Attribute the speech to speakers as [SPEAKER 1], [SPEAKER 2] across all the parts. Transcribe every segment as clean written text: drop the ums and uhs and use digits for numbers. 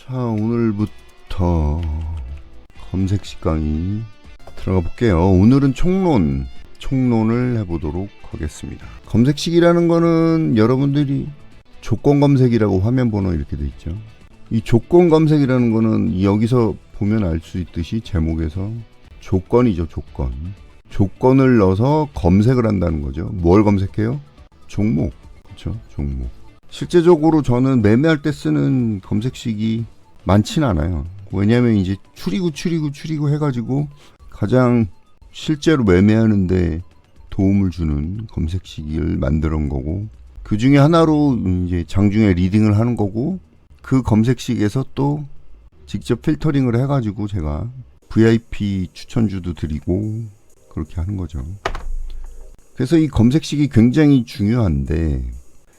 [SPEAKER 1] 자, 오늘부터 검색식 강의 들어가 볼게요. 오늘은 총론을 해보도록 하겠습니다. 검색식이라는 거는 여러분들이 조건 검색이라고 화면 번호 이렇게 돼 있죠. 이 조건 검색이라는 거는 여기서 보면 알 수 있듯이 제목에서 조건이죠. 조건을 넣어서 검색을 한다는 거죠. 뭘 검색해요? 종목. 그렇죠? 종목. 실제적으로 저는 매매할 때 쓰는 검색식이 많진 않아요. 왜냐하면 이제 추리고 해가지고 가장 실제로 매매하는데 도움을 주는 검색식을 만드는 거고, 그 중에 하나로 이제 장중에 리딩을 하는 거고, 그 검색식에서 또 직접 필터링을 해가지고 제가 VIP 추천주도 드리고 그렇게 하는 거죠. 그래서 이 검색식이 굉장히 중요한데,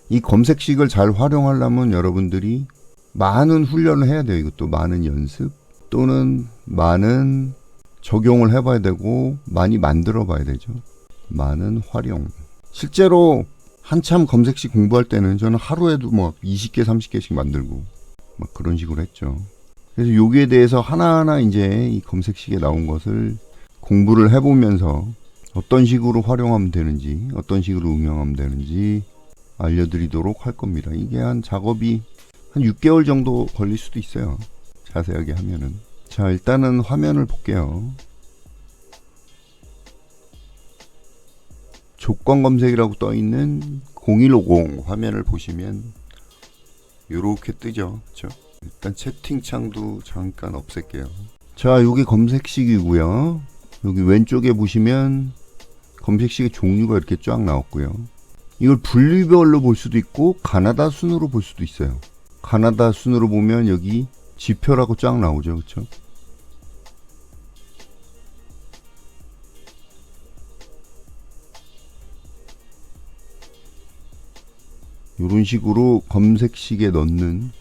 [SPEAKER 1] 이 검색식을 잘 활용하려면 여러분들이 많은 훈련을 해야 돼요. 이것도 많은 연습 또는 많은 적용을 해봐야 되고 많이 만들어 봐야 되죠. 많은 활용. 실제로 한참 검색식 공부할 때는 저는 하루에도 뭐 20개 30개씩 만들고 막 그런 식으로 했죠. 그래서 여기에 대해서 하나하나 이제 이 검색식에 나온 것을 공부를 해보면서 어떤 식으로 활용하면 되는지, 어떤 식으로 응용하면 되는지 알려드리도록 할 겁니다. 이게 작업이 한 6개월 정도 걸릴 수도 있어요. 자세하게 하면은. 자, 일단은 화면을 볼게요. 조건 검색이라고 떠있는 0150 화면을 보시면 요렇게 뜨죠. 그렇죠? 일단 채팅창도 잠깐 없앨게요. 자, 여기 검색식이고요. 여기 왼쪽에 보시면 검색식의 종류가 이렇게 쫙 나왔고요. 이걸 분류별로 볼 수도 있고 가나다 순으로 볼 수도 있어요. 가나다 순으로 보면 여기 지표라고 쫙 나오죠. 그렇죠? 이런 식으로 검색식에 넣는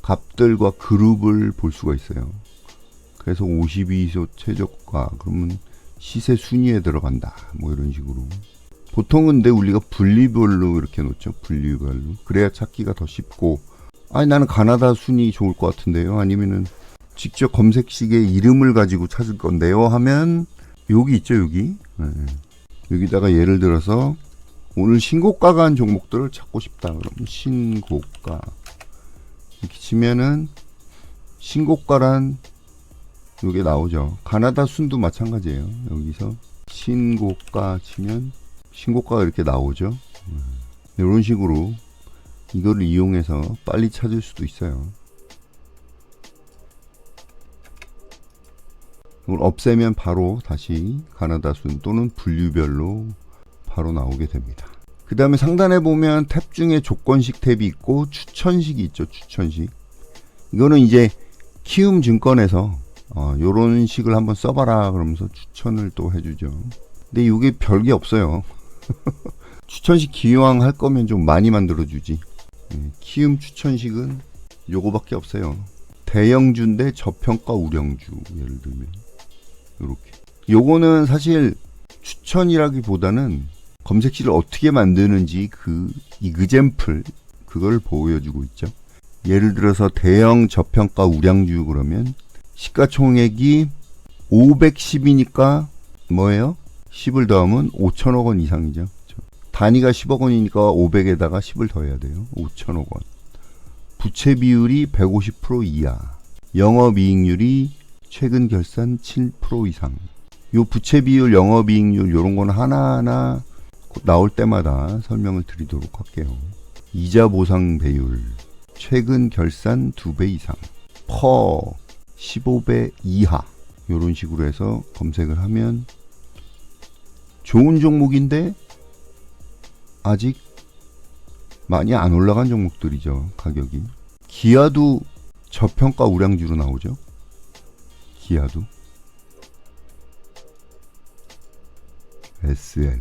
[SPEAKER 1] 값들과 그룹을 볼 수가 있어요. 그래서 52소 최저가 그러면 시세 순위에 들어간다. 뭐 이런 식으로. 보통은 근데 우리가 분류별로 이렇게 놓죠. 분류별로. 그래야 찾기가 더 쉽고, 아니 나는 가나다 순위 좋을 것 같은데요. 아니면은 직접 검색식의 이름을 가지고 찾을 건데요. 하면 여기 있죠. 여기. 네. 여기다가 예를 들어서 오늘 신고가가 한 종목들을 찾고 싶다. 그러면 신고가 이렇게 치면은 신고가란 요게 나오죠. 가나다 순도 마찬가지예요. 여기서 신고가 치면 신고가가 이렇게 나오죠. 이런 식으로 이거를 이용해서 빨리 찾을 수도 있어요. 이걸 없애면 바로 다시 가나다 순 또는 분류별로 바로 나오게 됩니다. 그 다음에 상단에 보면 탭 중에 조건식 탭이 있고 추천식이 있죠. 추천식. 이거는 이제 키움증권에서 요런 식을 한번 써봐라 그러면서 추천을 또 해주죠. 근데 이게 별게 없어요. 추천식 기왕 할 거면 좀 많이 만들어주지. 키움 추천식은 요거밖에 없어요. 대형주인데 저평가 우량주 예를 들면 요렇게. 요거는 사실 추천이라기보다는 검색식을 어떻게 만드는지 그 이그젬플 그걸 보여주고 있죠. 예를 들어서 대형 저평가 우량주 그러면 시가총액이 510이니까 뭐예요? 10을 더하면 5천억 원 이상이죠. 단위가 10억 원이니까 500에다가 10을 더해야 돼요. 5천억 원. 부채 비율이 150% 이하. 영업이익률이 최근 결산 7% 이상. 요 부채 비율, 영업이익률 요런 거는 하나하나 나올 때마다 설명을 드리도록 할게요. 이자 보상 배율. 최근 결산 2배 이상. 퍼 15배 이하. 요런 식으로 해서 검색을 하면 좋은 종목인데 아직 많이 안 올라간 종목들이죠. 가격이. 기아도 저평가 우량주로 나오죠. 기아도. SL.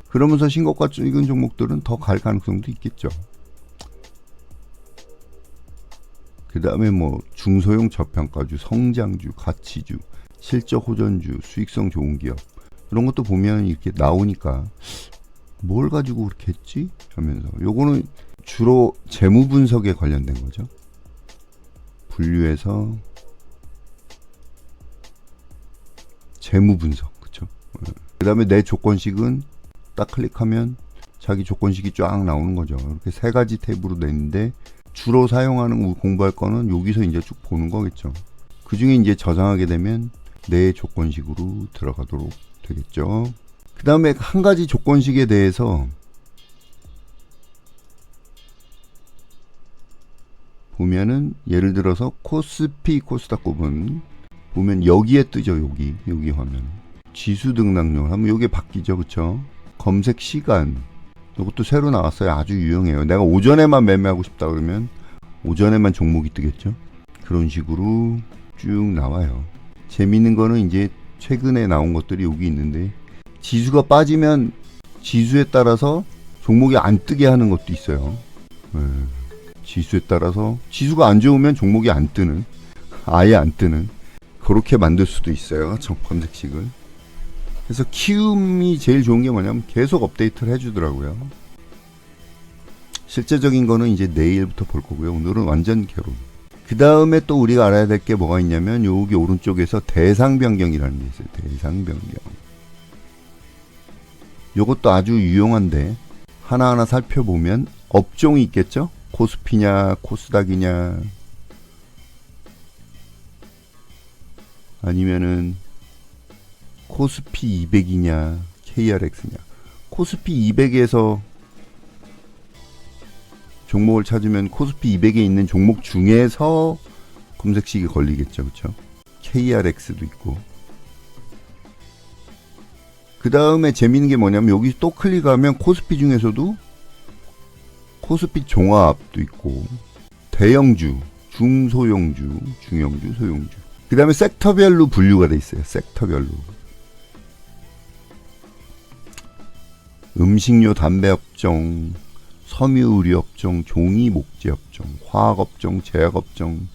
[SPEAKER 1] 그러면서 신고가 찍은 종목들은 더 갈 가능성도 있겠죠. 그 다음에 뭐 중소형 저평가주, 성장주, 가치주, 실적 호전주, 수익성 좋은 기업 이런 것도 보면 이렇게 나오니까 뭘 가지고 그렇게 했지? 하면서 요거는 주로 재무 분석에 관련된 거죠. 분류해서 재무 분석, 그쵸? 그 다음에 내 조건식은 딱 클릭하면 자기 조건식이 쫙 나오는 거죠. 이렇게 세 가지 탭으로 냈는데 주로 사용하는 공부할 거는 여기서 이제 쭉 보는 거겠죠. 그 중에 이제 저장하게 되면 내 조건식으로 들어가도록 되겠죠. 그 다음에 한 가지 조건식에 대해서 보면은 예를 들어서 코스피 코스닥 곱은 보면 여기에 뜨죠. 여기 화면 지수 등락률 하면 여기에 바뀌죠. 그쵸? 검색 시간 이것도 새로 나왔어요. 아주 유용해요. 내가 오전에만 매매하고 싶다 그러면 오전에만 종목이 뜨겠죠. 그런 식으로 쭉 나와요. 재밌는 거는 이제 최근에 나온 것들이 여기 있는데 지수가 빠지면 지수에 따라서 종목이 안 뜨게 하는 것도 있어요. 지수에 따라서 지수가 안 좋으면 종목이 안 뜨는, 아예 안 뜨는 그렇게 만들 수도 있어요. 검색식을. 그래서 키움이 제일 좋은 게 뭐냐면 계속 업데이트를 해주더라고요. 실제적인 거는 이제 내일부터 볼 거고요. 오늘은 완전 개론. 그 다음에 또 우리가 알아야 될 게 뭐가 있냐면 여기 오른쪽에서 대상 변경이라는 게 있어요. 대상 변경. 요것도 아주 유용한데 하나하나 살펴보면 업종이 있겠죠? 코스피냐 코스닥이냐 아니면은 코스피 200이냐 KRX냐. 코스피 200에서 종목을 찾으면 코스피 200에 있는 종목 중에서 검색식이 걸리겠죠. 그쵸? KRX도 있고. 그 다음에 재밌는 게 뭐냐면 여기 또 클릭하면 코스피 중에서도 코스피 종합도 있고 대형주, 중소형주, 중형주, 소형주. 그 다음에 섹터별로 분류가 돼 있어요. 섹터별로. 음식료 담배업종, 섬유의료업종, 종이 목재업종, 화학업종, 제약업종,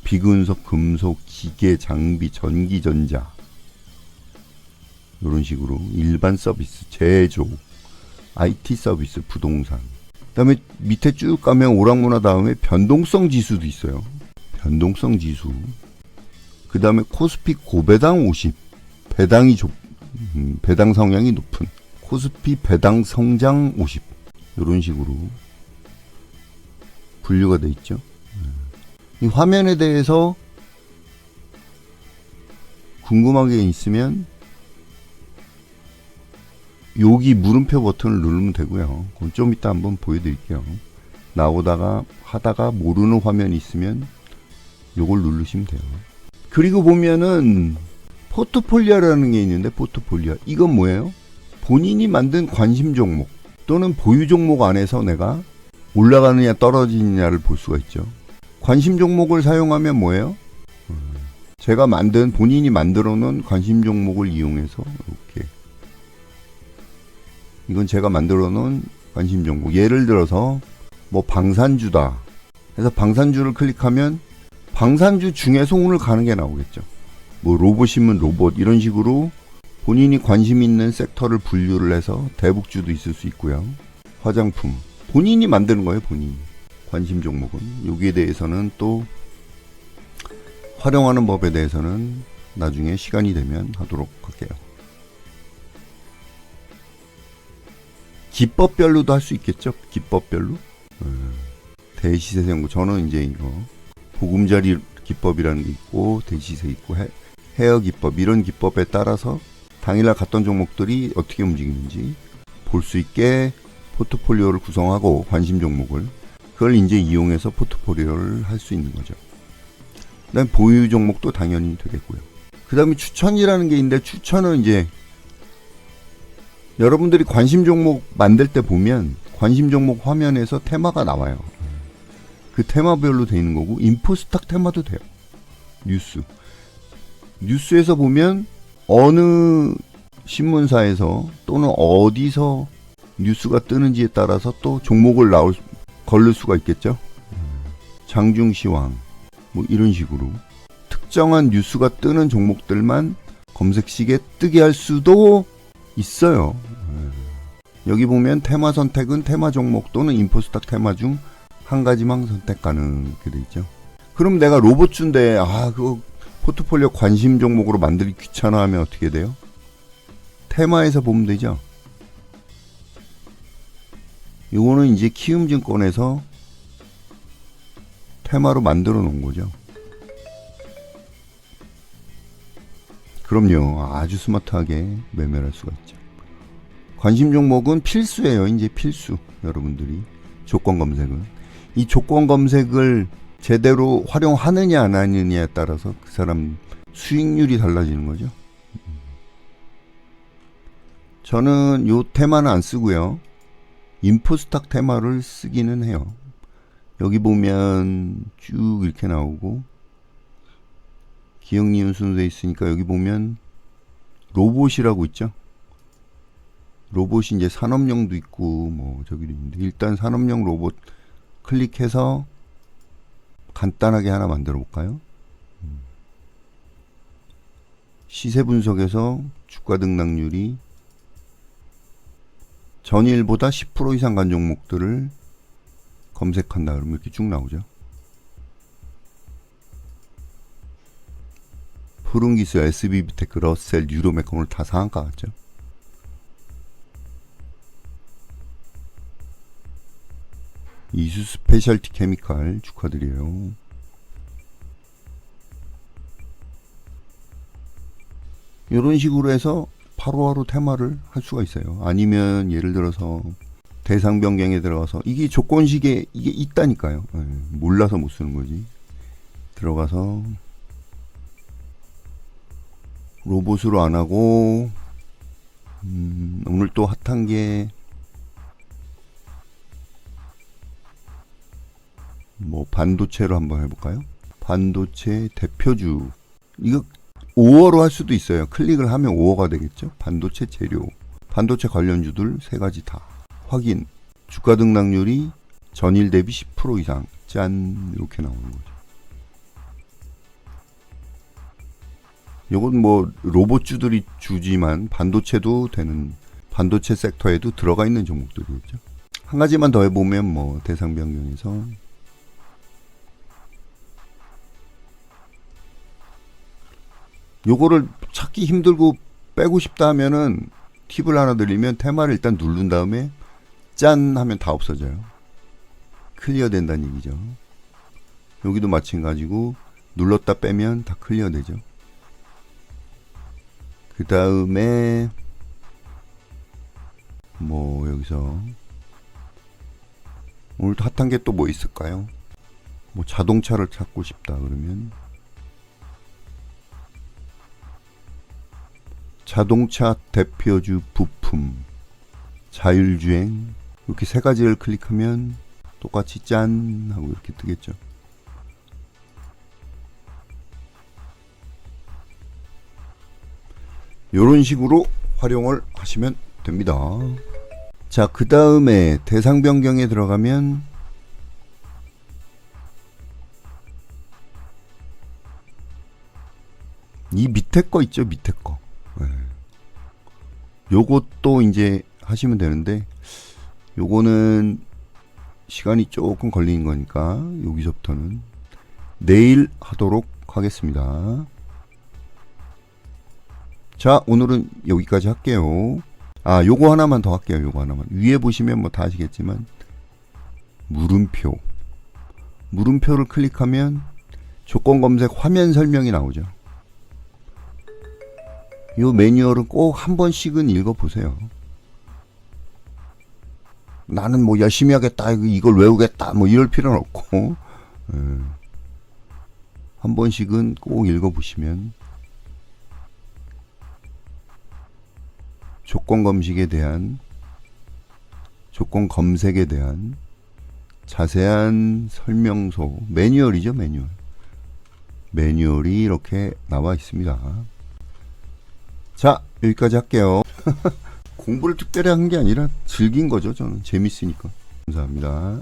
[SPEAKER 1] 비금속, 금속, 기계, 장비, 전기전자 이런 식으로 일반 서비스, 제조, IT 서비스, 부동산. 그 다음에 밑에 쭉 가면 오락문화 다음에 변동성 지수도 있어요. 변동성 지수. 그 다음에 코스피 고배당 50. 배당 성향이 높은. 코스피 배당 성장 50. 이런 식으로 분류가 돼 있죠. 이 화면에 대해서 궁금한 게 있으면 여기 물음표 버튼을 누르면 되고요. 그건 좀 이따 한번 보여드릴게요. 나오다가 하다가 모르는 화면이 있으면 요걸 누르시면 돼요. 그리고 보면은 포트폴리오라는 게 있는데 포트폴리오 이건 뭐예요? 본인이 만든 관심 종목 또는 보유 종목 안에서 내가 올라가느냐 떨어지느냐를 볼 수가 있죠. 관심 종목을 사용하면 뭐예요? 제가 본인이 만들어 놓은 관심 종목을 이용해서 이렇게 이건 제가 만들어 놓은 관심 종목. 예를 들어서 뭐 방산주다 해서 방산주를 클릭하면 방산주 중에서 오늘 가는 게 나오겠죠. 뭐 로봇이면 로봇 이런 식으로 본인이 관심 있는 섹터를 분류를 해서 대북주도 있을 수 있고요. 화장품 본인이 만드는 거예요. 본인이 관심 종목은. 여기에 대해서는 또 활용하는 법에 대해서는 나중에 시간이 되면 하도록 할게요. 기법별로도 할 수 있겠죠. 기법별로. 대시세 연구. 저는 이제 이거 보금자리 기법이라는 게 있고 대시세 있고 헤어 기법 이런 기법에 따라서 당일날 갔던 종목들이 어떻게 움직이는지 볼 수 있게 포트폴리오를 구성하고 관심 종목을 그걸 이제 이용해서 포트폴리오를 할 수 있는 거죠. 그다음 보유 종목도 당연히 되겠고요. 그다음에 추천이라는 게 있는데 추천은 이제 여러분들이 관심 종목 만들 때 보면 관심 종목 화면에서 테마가 나와요. 그 테마별로 되어 있는 거고 인포스탁 테마도 돼요. 뉴스에서 보면 어느 신문사에서 또는 어디서 뉴스가 뜨는지에 따라서 또 종목을 걸릴 수가 있겠죠. 장중시황 뭐 이런 식으로 특정한 뉴스가 뜨는 종목들만 검색식에 뜨게 할 수도 있어요. 여기 보면 테마 선택은 테마 종목 또는 인포스탁 테마 중 한 가지만 선택 가능 이렇게 돼 있죠. 그럼 내가 로봇주인데 그거 포트폴리오 관심 종목으로 만들기 귀찮아 하면 어떻게 돼요? 테마에서 보면 되죠. 이거는 이제 키움증권에서 테마로 만들어 놓은 거죠. 그럼요. 아주 스마트하게 매매를 할 수가 있죠. 관심 종목은 필수예요. 이제 필수. 여러분들이 조건 검색은. 이 조건 검색을 제대로 활용하느냐 안 하느냐에 따라서 그 사람 수익률이 달라지는 거죠. 저는 요 테마는 안 쓰고요. 인포스탁 테마를 쓰기는 해요. 여기 보면 쭉 이렇게 나오고 기억 니은 순서에 있으니까 여기 보면 로봇이라고 있죠. 로봇이 이제 산업용도 있고 뭐 저기도 있는데 일단 산업용 로봇 클릭해서 간단하게 하나 만들어 볼까요? 시세 분석에서 주가 등락률이 전일보다 10% 이상 간 종목들을 검색한다 그러면 이렇게 쭉 나오죠. 푸른기수, SB비테크, 러셀, 유로메카 오늘 다 상한가 같죠. 이수 스페셜티 케미칼 축하드려요. 이런 식으로 해서 바로바로 테마를 할 수가 있어요. 아니면 예를 들어서 대상 변경에 들어가서 이게 조건식에 이게 있다니까요. 몰라서 못 쓰는 거지. 들어가서 로봇으로 안 하고 오늘 또 핫한 게 뭐 반도체로 한번 해볼까요? 반도체 대표주 이거 5어로 할 수도 있어요. 클릭을 하면 5어가 되겠죠. 반도체 재료, 반도체 관련주들 세 가지 다 확인. 주가 등락률이 전일 대비 10% 이상. 짠, 이렇게 나오는 거죠. 요건 뭐 로봇주들이 주지만 반도체도 되는 반도체 섹터에도 들어가 있는 종목들이겠죠. 한 가지만 더 해보면 뭐 대상 변경에서 요거를 찾기 힘들고 빼고 싶다 하면은 팁을 하나 드리면 테마를 일단 누른 다음에 짠 하면 다 없어져요. 클리어 된다는 얘기죠. 여기도 마찬가지고 눌렀다 빼면 다 클리어 되죠. 그 다음에 뭐 여기서 오늘 핫한 게 또 뭐 있을까요? 뭐 자동차를 찾고 싶다 그러면 자동차 대표주 부품, 자율주행 이렇게 세 가지를 클릭하면 똑같이 짠 하고 이렇게 뜨겠죠. 이런 식으로 활용을 하시면 됩니다. 자, 그 다음에 대상 변경에 들어가면 이 밑에 거 있죠, 밑에 거. 요것도 이제 하시면 되는데 요거는 시간이 조금 걸리는 거니까 여기서부터는 내일 하도록 하겠습니다. 자, 오늘은 여기까지 할게요. 요거 하나만 더 할게요. 요거 하나만. 위에 보시면 뭐 다 아시겠지만 물음표. 물음표를 클릭하면 조건 검색 화면 설명이 나오죠. 요 매뉴얼은 꼭 한 번씩은 읽어보세요. 나는 뭐 열심히 하겠다, 이걸 외우겠다, 뭐 이럴 필요는 없고, 한 번씩은 꼭 읽어보시면 조건 검색에 대한, 조건 검색에 대한 자세한 설명서, 매뉴얼이죠, 매뉴얼. 매뉴얼이 이렇게 나와 있습니다. 자, 여기까지 할게요. 공부를 특별히 한 게 아니라 즐긴 거죠. 저는 재밌으니까. 감사합니다.